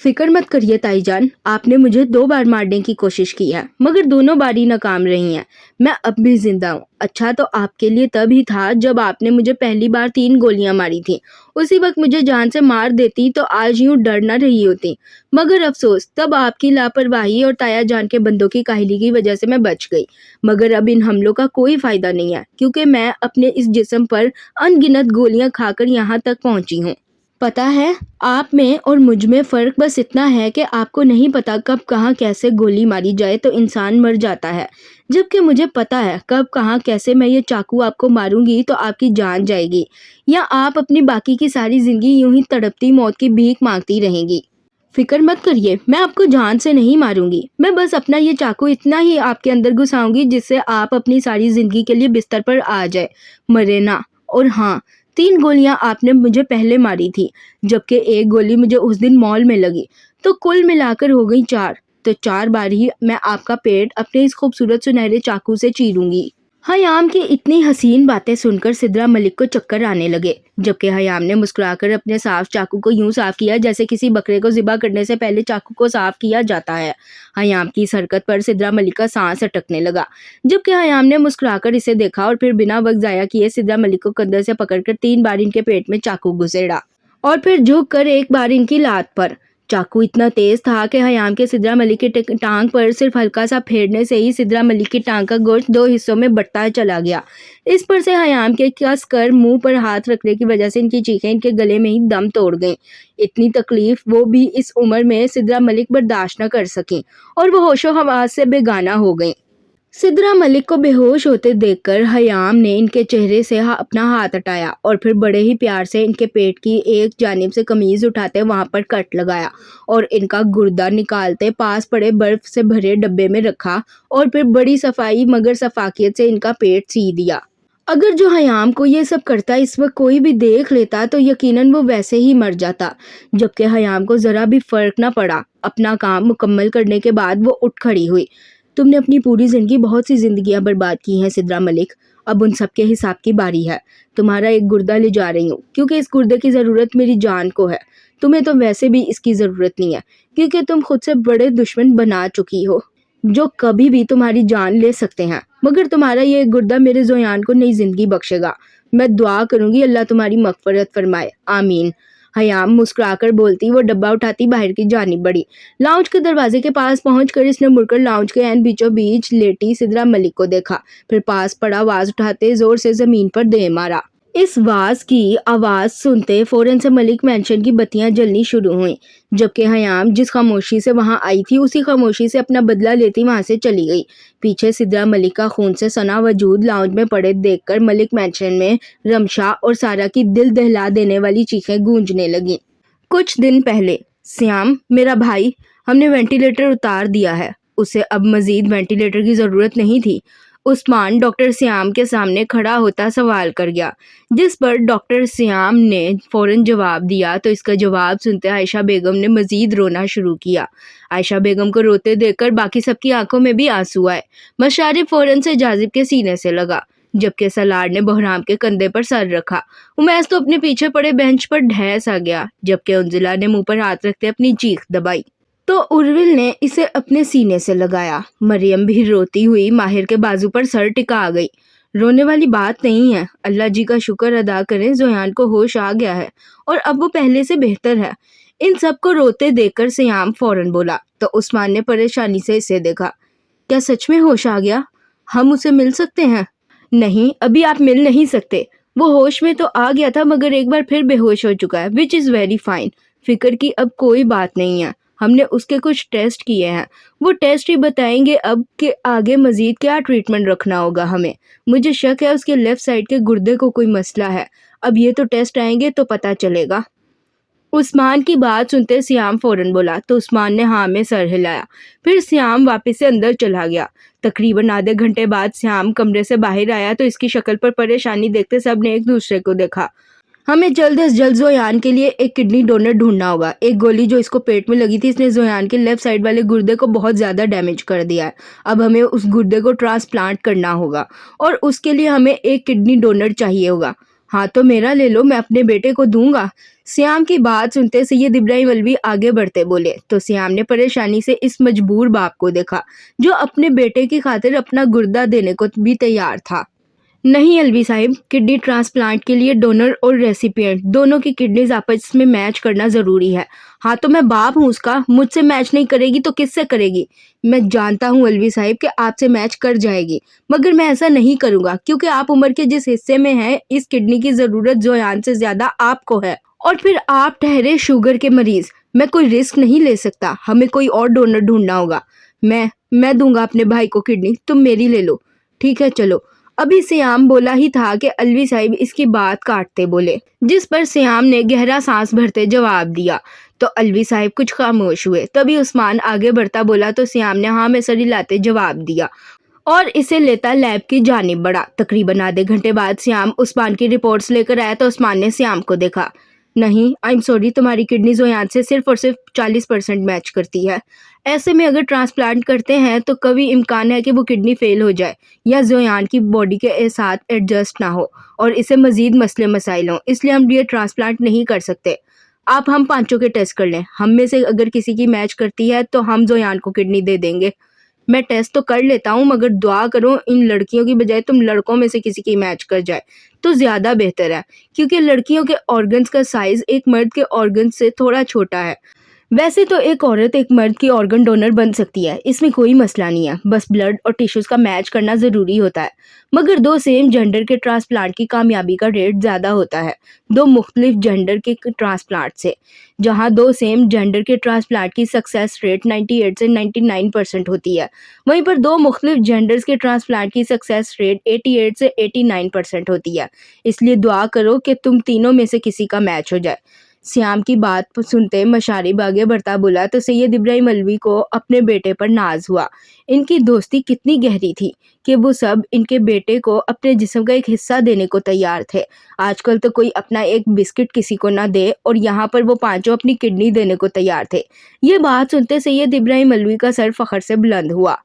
फिक्र मत करिए ताईजान, आपने मुझे 2 बार मारने की कोशिश की है, मगर दोनों बारी नाकाम रही हैं। मैं अब भी जिंदा हूँ। अच्छा तो आपके लिए तब ही था जब आपने मुझे पहली बार 3 गोलियां मारी थी। उसी वक्त मुझे जान से मार देती तो आज यूं डर न रही होती, मगर अफसोस तब आपकी लापरवाही और ताया जान के बंदों की काहली की वजह से मैं बच गई। मगर अब इन हमलों का कोई फायदा नहीं है, क्योंकि मैं अपने इस जिस्म पर अनगिनत गोलियां खाकर यहाँ तक पहुंची हूँ। पता है, आप में और मुझ में फ़र्क बस इतना है कि आपको नहीं पता कब कहाँ कैसे गोली मारी जाए तो इंसान मर जाता है, जबकि मुझे पता है कब कहाँ कैसे मैं ये चाकू आपको मारूंगी तो आपकी जान जाएगी, या आप अपनी बाकी की सारी ज़िंदगी यूं ही तड़पती मौत की भीख मांगती रहेंगी। फिक्र मत करिए, मैं आपको जान से नहीं मारूंगी। मैं बस अपना ये चाकू इतना ही आपके अंदर घुसाऊंगी जिससे आप अपनी सारी ज़िंदगी के लिए बिस्तर पर आ जाए, मरे ना। और हाँ, 3 गोलियां आपने मुझे पहले मारी थी, जबकि 1 गोली मुझे उस दिन मॉल में लगी, तो कुल मिलाकर हो गई 4। तो 4 बार ही मैं आपका पेट अपने इस खूबसूरत सुनहरे चाकू से चीरूंगी। हयाम की इतनी हसीन बातें सुनकर सिद्रा मलिक को चक्कर आने लगे, जबकि हयाम ने मुस्कुराकर अपने साफ चाकू को यूं साफ किया जैसे किसी बकरे को ज़िबा करने से पहले चाकू को साफ किया जाता है। हयाम की इस हरकत पर सिद्रा मलिक का सांस अटकने लगा, जबकि हयाम ने मुस्कुराकर इसे देखा और फिर बिना वक्त जाया किए सिद्रा मलिक को कंधे से पकड़कर 3 बार इनके पेट में चाकू घुसेड़ा और फिर झुक कर 1 बार इनकी लात पर। चाकू इतना तेज था कि हयाम के सिद्रा मलिक की टांग पर सिर्फ हल्का सा फेरने से ही सिद्रा मलिक की टांग का गोश्त 2 हिस्सों में बंटता चला गया। इस पर से हयाम के कस कर मुंह पर हाथ रखने की वजह से इनकी चीखें इनके गले में ही दम तोड़ गईं। इतनी तकलीफ वो भी इस उम्र में सिद्रा मलिक बर्दाश्त न कर सकी और वो होशो हवास से बेगाना हो गईं। सिद्रा मलिक को बेहोश होते देखकर हयाम ने इनके चेहरे से अपना हाथ हटाया और फिर बड़े ही प्यार से इनके पेट की एक जानिब से कमीज उठाते वहां पर कट लगाया और इनका गुर्दा निकालते पास पड़े बर्फ से भरे डब्बे में रखा और फिर बड़ी सफाई मगर सफाकियत से इनका पेट सी दिया। अगर जो हयाम को ये सब करता इस वक्त कोई भी देख लेता तो यकीनन वो वैसे ही मर जाता, जबकि हयाम को जरा भी फर्क न पड़ा। अपना काम मुकम्मल करने के बाद वो उठ खड़ी हुई। तुमने अपनी पूरी जिंदगी बहुत सी जिंदगियां बर्बाद की हैं सिद्रा मलिक, अब उन सब के हिसाब की बारी है। तुम्हारा एक गुर्दा ले जा रही हूँ क्योंकि इस गुर्दे की ज़रूरत मेरी जान को है। तुम्हें तो वैसे भी इसकी ज़रूरत नहीं है क्योंकि तुम खुद से बड़े दुश्मन बना चुकी हो जो कभी भी तुम्हारी जान ले सकते हैं। मगर तुम्हारा ये गुर्दा मेरे ज़ोयान को नई ज़िंदगी बख्शेगा। मैं दुआ करूँगी अल्लाह तुम्हारी मग़फ़िरत फ़रमाए, आमीन। हयाम मुस्कुराकर बोलती वो डब्बा उठाती बाहर की जानिब बढ़ी। लाउंज के दरवाजे के पास पहुंचकर इसने मुड़कर लाउंज के ऐन बीचों बीच लेटी सिद्रा मलिक को देखा, फिर पास पड़ा आवाज़ उठाते ज़ोर से ज़मीन पर दे मारा। इस वाज की आवाज़ सुनते फौरन से मलिक मैंशन की बत्तियां जलनी शुरू हुईं, जबकि हयाम जिस खामोशी से वहां आई थी उसी खामोशी से अपना बदला लेती वहां से चली गई। पीछे सिद्रा मलिक का खून से सना वजूद लाउंज में पड़े देखकर मलिक मैंशन में रमशा और सारा की दिल दहला देने वाली चीखें गूंजने लगीं। कुछ दिन पहले, श्याम मेरा भाई, हमने वेंटिलेटर उतार दिया है। उसे अब मजीद वेंटिलेटर की ज़रूरत नहीं थी। उस्मान डॉक्टर श्याम के सामने खड़ा होता सवाल कर गया, जिस पर डॉक्टर श्याम ने फौरन जवाब दिया तो इसका जवाब सुनते आयशा बेगम ने मजीद रोना शुरू किया। आयशा बेगम को रोते देखकर बाकी सबकी आंखों में भी आंसू आए। मशारिफ फौरन से जाजिब के सीने से लगा, जबकि सलार ने बहराम के कंधे पर सर रखा। उमैस तो अपने पीछे पड़े बेंच पर ढह सा गया, जबकि उंजिला ने मुंह पर हाथ रखते अपनी चीख दबाई तो उर्विल ने इसे अपने सीने से लगाया। मरियम भी रोती हुई माहिर के बाजू पर सर टिका आ गई। रोने वाली बात नहीं है, अल्लाह जी का शुक्र अदा करें ज़ोयान को होश आ गया है और अब वो पहले से बेहतर है। इन सबको रोते देखकर श्याम फौरन बोला तो उस्मान ने परेशानी से इसे देखा। क्या सच में होश आ गया? हम उसे मिल सकते हैं? नहीं, अभी आप मिल नहीं सकते। वो होश में तो आ गया था मगर एक बार फिर बेहोश हो चुका है, विच इज़ वेरी फाइन। फिक्र की अब कोई बात नहीं है। हमने उसके कुछ टेस्ट किए हैं, वो टेस्ट ही बताएंगे अब कि आगे मजीद क्या ट्रीटमेंट रखना होगा हमें। मुझे शक है उसके लेफ्ट साइड के गुर्दे को कोई मसला है। अब ये तो टेस्ट आएंगे तो पता चलेगा। उस्मान की बात सुनते श्याम फौरन बोला तो उस्मान ने हाँ में सर हिलाया। फिर श्याम वापस से अंदर चला गया। तकरीबन आधे घंटे बाद श्याम कमरे से बाहर आया तो इसकी शक्ल पर परेशानी देखते सब ने एक दूसरे को देखा। हमें जल्द से जल्द ज़ोयान के लिए एक किडनी डोनर ढूंढना होगा। एक गोली जो इसको पेट में लगी थी इसने ज़ोयान के लेफ्ट साइड वाले गुर्दे को बहुत ज़्यादा डैमेज कर दिया है। अब हमें उस गुर्दे को ट्रांसप्लांट करना होगा और उसके लिए हमें एक किडनी डोनर चाहिए होगा। हाँ तो मेरा ले लो, मैं अपने बेटे को दूंगा। श्याम की बात सुनते सैयद इब्राहिम अलवी आगे बढ़ते बोले तो श्याम ने परेशानी से इस मजबूर बाप को देखा जो अपने बेटे की खातिर अपना गुर्दा देने को भी तैयार था। नहीं अलवी साहिब, किडनी ट्रांसप्लांट के लिए डोनर और रेसिपिएंट दोनों की किडनीज आपस में मैच करना ज़रूरी है। हाँ तो मैं बाप हूँ उसका, मुझसे मैच नहीं करेगी तो किससे करेगी? मैं जानता हूँ अलवी साहिब कि आपसे मैच कर जाएगी, मगर मैं ऐसा नहीं करूँगा क्योंकि आप उम्र के जिस हिस्से में हैं इस किडनी की ज़रूरत ज़ोयान से ज़्यादा आपको है। और फिर आप ठहरे शुगर के मरीज़। मैं कोई रिस्क नहीं ले सकता, हमें कोई और डोनर ढूंढना होगा। मैं दूंगा अपने भाई को किडनी, तुम मेरी ले लो। ठीक है चलो। अभी श्याम बोला ही था कि अलवी साहिब इसकी बात काटते बोले, जिस पर श्याम ने गहरा सांस भरते जवाब दिया तो अलवी साहिब कुछ खामोश हुए। तभी उस्मान आगे बढ़ता बोला तो श्याम ने हाँ में सर हिलाते जवाब दिया और इसे लेता लैब की जानिब बढ़ा। तकरीबन आधे घंटे बाद श्याम उस्मान की रिपोर्ट्स लेकर आया तो उस्मान ने श्याम को देखा। नहीं, आई एम सॉरी, तुम्हारी किडनी ज़ोयान से सिर्फ और सिर्फ 40% मैच करती है। ऐसे में अगर ट्रांसप्लांट करते हैं तो कभी इम्कान है कि वो किडनी फेल हो जाए या ज़ोयान की बॉडी के साथ एडजस्ट ना हो और इसे मज़ीद मसले मसाइल हों, इसलिए हम ये ट्रांसप्लांट नहीं कर सकते। आप हम पांचों के टेस्ट कर लें, हम में से अगर किसी की मैच करती है तो हम ज़ोयान को किडनी दे देंगे। मैं टेस्ट तो कर लेता हूँ मगर दुआ करो इन लड़कियों की बजाय तुम लड़कों में से किसी की मैच कर जाए तो ज़्यादा बेहतर है, क्योंकि लड़कियों के ऑर्गन्स का साइज़ एक मर्द के ऑर्गन से थोड़ा छोटा है। वैसे तो एक औरत एक मर्द की ऑर्गन डोनर बन सकती है, इसमें कोई मसला नहीं है, बस ब्लड और टिश्यूज़ का मैच करना ज़रूरी होता है। मगर दो सेम जेंडर के ट्रांसप्लांट की कामयाबी का रेट ज़्यादा होता है दो मुख्तलिफ जेंडर के ट्रांसप्लांट से। जहां दो सेम जेंडर के ट्रांसप्लांट की सक्सेस रेट 98 से 99% होती है, वहीं पर दो मुख्तलिफ जेंडर्स के ट्रांसप्लांट की सक्सेस रेट 88 से 89% होती है। इसलिए दुआ करो कि तुम तीनों में से किसी का मैच हो जाए। श्याम की बात सुनते मशारिब आगे बढ़ता बोला तो सैयद इब्राहिम अलवी को अपने बेटे पर नाज हुआ। इनकी दोस्ती कितनी गहरी थी कि वो सब इनके बेटे को अपने जिस्म का एक हिस्सा देने को तैयार थे। आजकल तो कोई अपना एक बिस्किट किसी को ना दे और यहाँ पर वो पांचों अपनी किडनी देने को तैयार थे। ये बात सुनते सैयद इब्राहिम अलवी का सर फखर से बुलंद हुआ।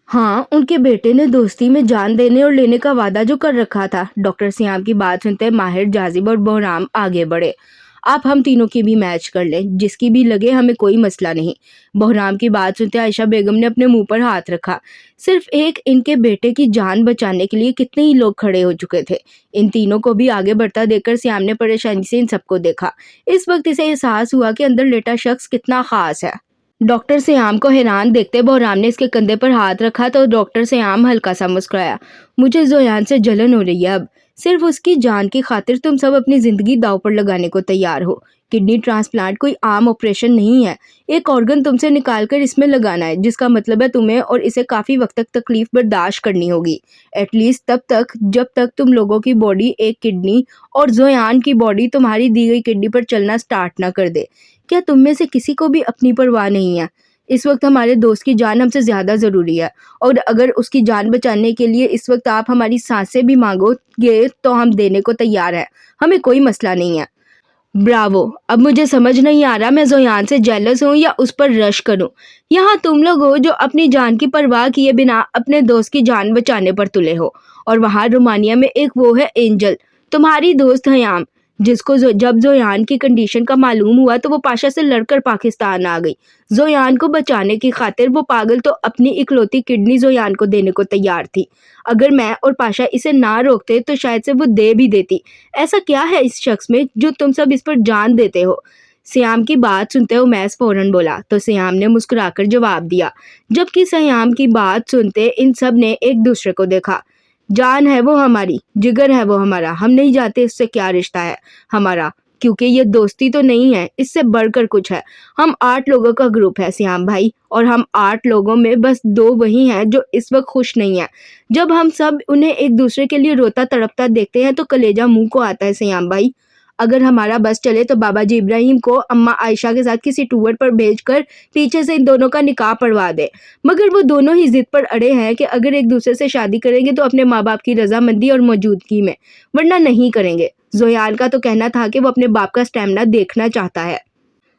हाँ, उनके बेटे ने दोस्ती में जान देने और लेने का वादा जो कर रखा था। डॉक्टर श्याम की बात सुनते माहिर, जाजिब और बहराम आगे बढ़े। آپ ہم تینوں کی بھی میچ کر لیں، جس کی بھی لگے، ہمیں کوئی مسئلہ نہیں۔ بحرام کی بات سنتے عائشہ بیگم نے اپنے منہ پر ہاتھ رکھا۔ صرف ایک ان کے بیٹے کی جان بچانے کے لیے کتنے ہی لوگ کھڑے ہو چکے تھے۔ ان تینوں کو بھی آگے بڑھتا دیکھ کر سیام نے پریشانی سے ان سب کو دیکھا۔ اس وقت اسے احساس ہوا کہ اندر لیٹا شخص کتنا خاص ہے۔ ڈاکٹر سیام کو حیران دیکھتے بحرام نے اس کے کندھے پر ہاتھ رکھا تو ڈاکٹر سیام ہلکا سا مسکرایا۔ مجھے زویان سے جلن ہو رہی ہے اب۔ صرف اس کی جان کی خاطر تم سب اپنی زندگی داؤ پر لگانے کو تیار ہو۔ کڈنی ٹرانسپلانٹ کوئی عام آپریشن نہیں ہے۔ ایک آرگن تم سے نکال کر اس میں لگانا ہے، جس کا مطلب ہے تمہیں اور اسے کافی وقت تک تکلیف برداشت کرنی ہوگی، ایٹ لیسٹ تب تک جب تک تم لوگوں کی باڈی ایک کڈنی اور زویان کی باڈی تمہاری دی گئی کڈنی پر چلنا سٹارٹ نہ کر دے۔ کیا تم میں سے کسی کو بھی اپنی پرواہ نہیں ہے؟ اس وقت ہمارے دوست کی جان ہم سے زیادہ ضروری ہے، اور اگر اس کی جان بچانے کے لیے اس وقت آپ ہماری سانسیں بھی مانگو گے تو ہم دینے کو تیار ہیں، ہمیں کوئی مسئلہ نہیں ہے۔ براوو! اب مجھے سمجھ نہیں آ رہا میں زویان سے جیلس ہوں یا اس پر رش کروں۔ یہاں تم لوگ ہو جو اپنی جان کی پرواہ کیے بنا اپنے دوست کی جان بچانے پر تلے ہو، اور وہاں رومانیہ میں ایک وہ ہے اینجل، تمہاری دوست حیام، جس کو جب زویان کی کنڈیشن کا معلوم ہوا تو وہ پاشا سے لڑ کر پاکستان آ گئی۔ زویان کو بچانے کی خاطر وہ پاگل تو اپنی اکلوتی کڈنی زویان کو دینے کو تیار تھی۔ اگر میں اور پاشا اسے نہ روکتے تو شاید سے وہ دے بھی دیتی۔ ایسا کیا ہے اس شخص میں جو تم سب اس پر جان دیتے ہو؟ سیام کی بات سنتے امیس فوراً بولا تو سیام نے مسکرا کر جواب دیا، جبکہ سیام کی بات سنتے ان سب نے ایک دوسرے کو دیکھا۔ جان ہے وہ ہماری، جگر ہے وہ ہمارا، ہم نہیں جانتے اس سے کیا رشتہ ہے ہمارا، کیونکہ یہ دوستی تو نہیں ہے، اس سے بڑھ کر کچھ ہے۔ ہم 8 لوگوں کا گروپ ہے سیام بھائی، اور ہم 8 لوگوں میں بس 2 وہی ہیں جو اس وقت خوش نہیں ہیں۔ جب ہم سب انہیں ایک دوسرے کے لیے روتا تڑپتا دیکھتے ہیں تو کلیجہ منہ کو آتا ہے سیام بھائی۔ اگر ہمارا بس چلے تو بابا جی ابراہیم کو اماں عائشہ کے ساتھ کسی ٹور پر بھیج کر پیچھے سے ان دونوں کا نکاح پڑھوا دے، مگر وہ دونوں ہی ضد پر اڑے ہیں کہ اگر ایک دوسرے سے شادی کریں گے تو اپنے ماں باپ کی رضامندی اور موجودگی میں، ورنہ نہیں کریں گے۔ زویان کا تو کہنا تھا کہ وہ اپنے باپ کا اسٹیمنا دیکھنا چاہتا ہے۔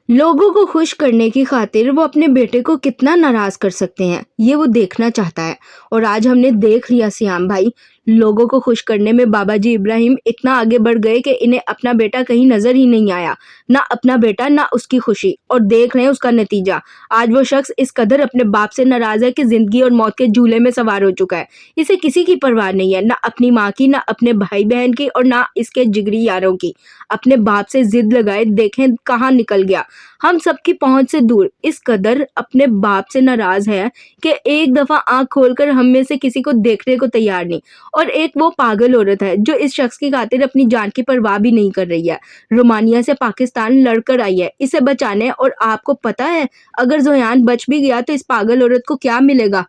لوگوں کو خوش کرنے کی خاطر وہ اپنے بیٹے کو کتنا ناراض کر سکتے ہیں، یہ وہ دیکھنا چاہتا ہے، اور آج ہم نے دیکھ لیا سیام بھائی۔ لوگوں کو خوش کرنے میں بابا جی ابراہیم اتنا آگے بڑھ گئے کہ انہیں اپنا بیٹا کہیں نظر ہی نہیں آیا، نہ اپنا بیٹا نہ اس کی خوشی، اور دیکھ لیں اس کا نتیجہ۔ آج وہ شخص اس قدر اپنے باپ سے ناراض ہے کہ زندگی اور موت کے جھولے میں سوار ہو چکا ہے۔ اسے کسی کی پرواہ نہیں ہے، نہ اپنی ماں کی، نہ اپنے بھائی بہن کی، اور نہ اس کے جگری یاروں کی۔ اپنے باپ سے ضد لگائے دیکھیں کہاں نکل گیا، ہم سب کی پہنچ سے دور، اس قدر اپنے باپ سے ناراض ہے کہ ایک دفعہ آنکھ کھول کر ہم میں سے کسی کو دیکھنے کو تیار نہیں۔ اور ایک وہ پاگل عورت ہے جو اس شخص کی خاطر اپنی جان کی پرواہ بھی نہیں کر رہی ہے، رومانیہ سے پاکستان لڑ کر آئی ہے اسے بچانے، اور آپ کو پتہ ہے اگر زویان بچ بھی گیا تو اس پاگل عورت کو کیا ملے گا؟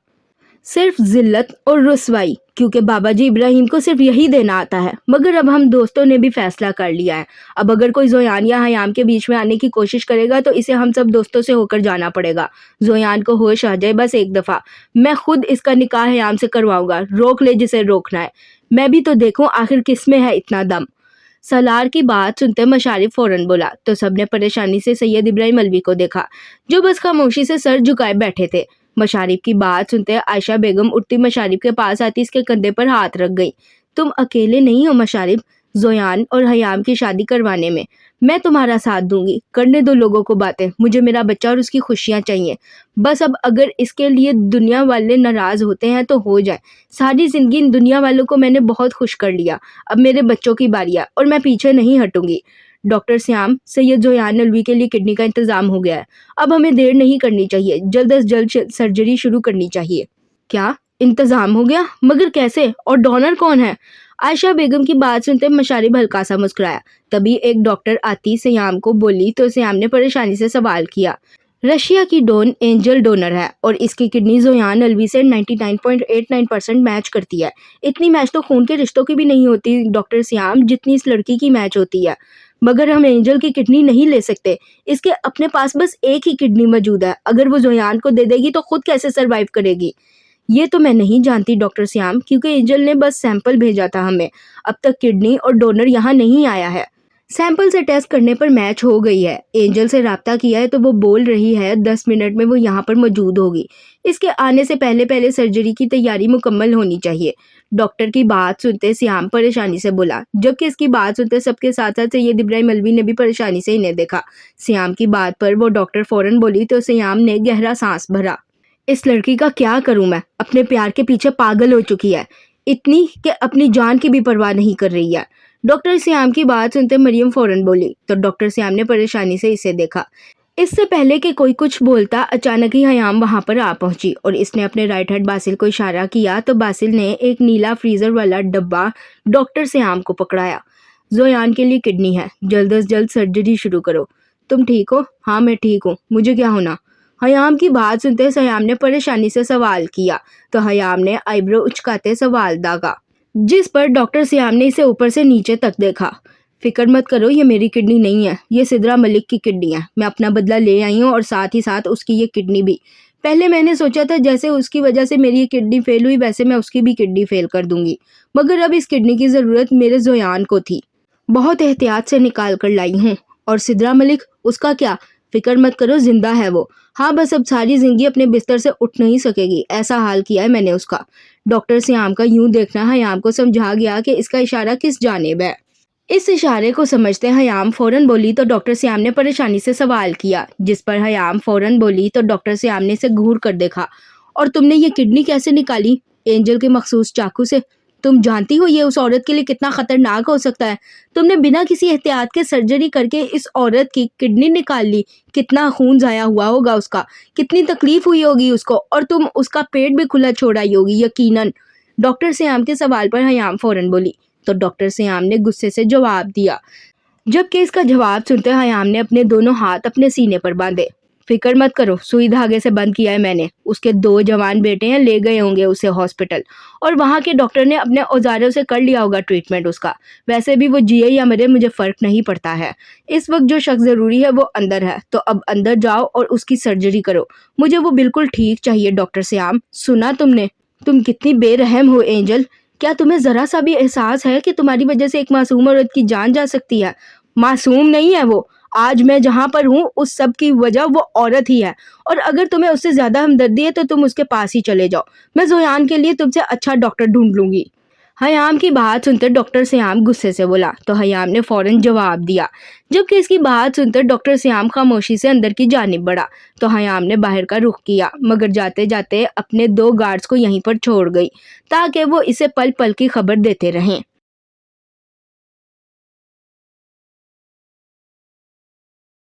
صرف ذلت اور رسوائی، کیونکہ بابا جی ابراہیم کو صرف یہی دینا آتا ہے۔ مگر اب ہم دوستوں نے بھی فیصلہ کر لیا ہے، اب اگر کوئی زویان یا حیام کے بیچ میں آنے کی کوشش کرے گا تو اسے ہم سب دوستوں سے ہو کر جانا پڑے گا۔ زویان کو ہوش آ جائے بس ایک دفعہ، میں خود اس کا نکاح حیام سے کرواؤں گا، روک لے جسے روکنا ہے، میں بھی تو دیکھوں آخر کس میں ہے اتنا دم۔ سالار کی بات سنتے مشارف فوراً بولا تو سب نے پریشانی سے سید ابراہیم الوی کو دیکھا جو بس خاموشی سے سر جھکائے بیٹھے تھے۔ مشارف کی بات سنتے عائشہ بیگم اٹھتی مشارف کے پاس آتی اس کے کندھے پر ہاتھ رکھ گئی۔ تم اکیلے نہیں ہو مشارف، زویان اور حیام کی شادی کروانے میں تمہارا ساتھ دوں گی، کرنے دو لوگوں کو باتیں، مجھے میرا بچہ اور اس کی خوشیاں چاہیے، بس اب اگر اس کے لیے دنیا والے ناراض ہوتے ہیں تو ہو جائے، ساری زندگی ان دنیا والوں کو میں نے بہت خوش کر لیا، اب میرے بچوں کی باری ہے اور میں پیچھے نہیں ہٹوں گی۔ ڈاکٹر سیام، سید زویان الوی کے لیے کڈنی کا انتظام ہو گیا ہے، اب ہمیں دیر نہیں کرنی چاہیے، جلد از جلد سرجری شروع کرنی چاہیے۔ کیا انتظام ہو گیا؟ مگر کیسے؟ اور ڈونر کون ہے؟ عائشہ بیگم کی بات سنتے مشارف ہلکا سا مسکرایا۔ تبھی ایک ڈاکٹر آتی سیام کو بولی تو سیام نے پریشانی سے سوال کیا۔ رشیا کی ڈون اینجل ڈونر ہے اور اس کی کڈنی زویان الوی سے 99.89% میچ کرتی ہے۔ اتنی میچ تو خون کے رشتوں کی بھی نہیں ہوتی ڈاکٹر سیام جتنی اس لڑکی کی میچ ہوتی ہے، مگر ہم اینجل کی کڈنی نہیں لے سکتے، اس کے اپنے پاس بس ایک ہی کڈنی موجود ہے، اگر وہ زویان کو دے دے گی تو خود کیسے سروائیو کرے گی؟ یہ تو میں نہیں جانتی ڈاکٹر سیام، کیونکہ اینجل نے بس سیمپل بھیجا تھا ہمیں، اب تک کڈنی اور ڈونر یہاں نہیں آیا ہے۔ सैंपल से टेस्ट करने पर मैच हो गई है। एंजल से राब्ता किया है तो वो बोल रही है 10 मिनट में वो यहाँ पर मौजूद होगी। इसके आने से पहले पहले सर्जरी की तैयारी मुकम्मल होनी चाहिए। डॉक्टर की बात सुनते श्याम परेशानी से बोला, जबकि इसकी बात सुनते सबके साथ साथ सैयद इब्राहिम अलवी ने भी परेशानी से इन्हें देखा। श्याम की बात पर वो डॉक्टर फौरन बोली तो श्याम ने गहरा सांस भरा। इस लड़की का क्या करूं मैं, अपने प्यार के पीछे पागल हो चुकी है, इतनी कि अपनी जान की भी परवाह नहीं कर रही है। डॉक्टर श्याम की बात सुनते मरियम फौरन बोली तो डॉक्टर श्याम ने परेशानी से इसे देखा। इससे पहले कि कोई कुछ बोलता अचानक ही हयाम वहां पर आ पहुंची और इसने अपने राइट हैंड बासिल को इशारा किया तो बासिल ने एक नीला फ्रीजर वाला डब्बा डॉक्टर श्याम को पकड़ाया। जोयान के लिए किडनी है, जल्द से जल्द सर्जरी शुरू करो। तुम ठीक हो? हाँ मैं ठीक हूँ, मुझे क्या होना? हयाम की बात सुनते हयाम ने परेशानी से सवाल किया तो हयाम ने आईब्रो उचकाते सवाल दागा, जिस पर डॉक्टर श्याम ने इसे ऊपर से नीचे तक देखा। फिक्र मत करो, ये मेरी किडनी नहीं है, ये सिद्रा मलिक की किडनी है। मैं अपना बदला ले आई हूँ और साथ ही साथ उसकी ये किडनी भी। पहले मैंने सोचा था जैसे उसकी वजह से मेरी ये किडनी फेल हुई वैसे मैं उसकी भी किडनी फेल कर दूंगी, मगर अब इस किडनी की ज़रूरत मेरे जोयान को थी। बहुत एहतियात से निकाल कर लाई हूँ। और सिद्रा मलिक, उसका क्या? फिक्र मत करो, जिंदा है वो। हाँ बस अब सारी जिंदगी अपने बिस्तर से उठ नहीं सकेगी, ऐसा हाल किया है मैंने उसका। डॉक्टर श्याम का यूं देखना हयाम को समझा गया कि इसका इशारा किस जानिब है। इस इशारे को समझते हयाम फौरन बोली तो डॉक्टर श्याम ने परेशानी से सवाल किया, जिस पर हयाम फौरन बोली तो डॉक्टर श्याम ने इसे घूर कर देखा। और तुमने ये किडनी कैसे निकाली? एंजल के मखसूस चाकू से। तुम जानती हो ये उस औरत के लिए कितना खतरनाक हो सकता है। तुमने बिना किसी एहतियात के सर्जरी करके इस औरत की किडनी निकाल ली। कितना खून जाया हुआ होगा उसका, कितनी तकलीफ हुई होगी उसको, और तुम उसका पेट भी खुला छोड़ आई होगी यकीनन। डॉक्टर श्याम के सवाल पर हयाम फौरन बोली तो डॉक्टर श्याम ने गुस्से से जवाब दिया, जबकि इसका जवाब सुनते हयाम ने अपने दोनों हाथ अपने सीने पर बांधे। फिक्र मत करो, सुई धागे से बंद किया है मैंने। उसके 2 जवान बेटे हैं, ले गए होंगे उसे हॉस्पिटल और वहाँ के डॉक्टर ने अपने औजारों से कर लिया होगा ट्रीटमेंट उसका। वैसे भी वो जिए या मरे मुझे फ़र्क नहीं पड़ता है। इस वक्त जो शख्स ज़रूरी है वो अंदर है, तो अब अंदर जाओ और उसकी सर्जरी करो। मुझे वो बिल्कुल ठीक चाहिए। डॉक्टर श्याम, सुना तुमने? तुम कितनी बेरहम हो एंजल। क्या तुम्हें ज़रा सा भी एहसास है कि तुम्हारी वजह से एक मासूम औरत की जान जा सकती है? मासूम नहीं है वो। आज मैं जहाँ पर हूँ उस सब की वजह वो औरत ही है, और अगर तुम्हें उससे ज़्यादा हमदर्दी है तो तुम उसके पास ही चले जाओ। मैं जोयान के लिए तुमसे अच्छा डॉक्टर ढूंढ लूँगी। हयाम की बात सुनकर डॉक्टर श्याम गुस्से से बोला तो हयाम ने फौरन जवाब दिया, जबकि इसकी बात सुनकर डॉक्टर श्याम खामोशी से अंदर की जानिब बढ़ा तो हयाम ने बाहर का रुख किया, मगर जाते जाते अपने 2 गार्ड्स को यहीं पर छोड़ गई ताकि वो इसे पल पल की खबर देते रहें।